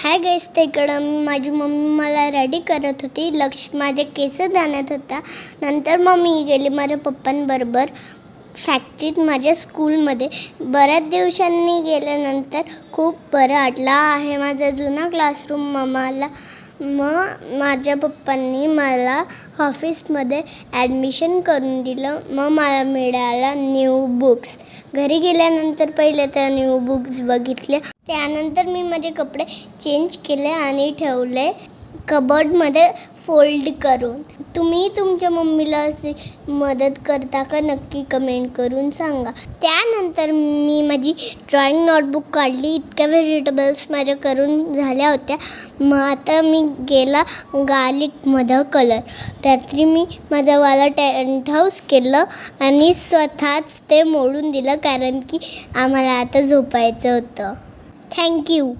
Hi guys, तिकडं माझी mummy मला रेडी करत होती. लक्ष माझे केस जाणत होता. नंतर मम्मी गेली माझ्या पप्पांबरोबर फॅक्टरीत माझ्या स्कूलमध्ये. बऱ्याच दिवसांनी गेल्यानंतर खूप बरं वाटलं आहे. माझा जुना क्लासरूम मग माझ्या पप्पांनी मला ऑफिसमध्ये ॲडमिशन करून दिलं. मग मला मिळाला न्यू बुक्स. घरी गेल्यानंतर पहिले त्या न्यू बुक्स बघितल्या. त्यानंतर मी माझे कपडे चेंज केले आणि ठेवले कबर्डमध्ये फोल्ड करून. तुम्ही तुमच्या मम्मीला अशी मदत करता का? नक्की कमेंट करून सांगा. त्यानंतर मी माझी ड्रॉइंग नोटबुक काढली. इतक्या व्हेजिटेबल्स माझ्या करून झाल्या होत्या. मग आता मी गेला गार्लिकमध्ये कलर. रात्री मी माझावाला टेंट हाऊस केलं आणि स्वतःच ते मोडून दिलं, कारण की आम्हाला आता झोपायचं होतं. थँक्यू.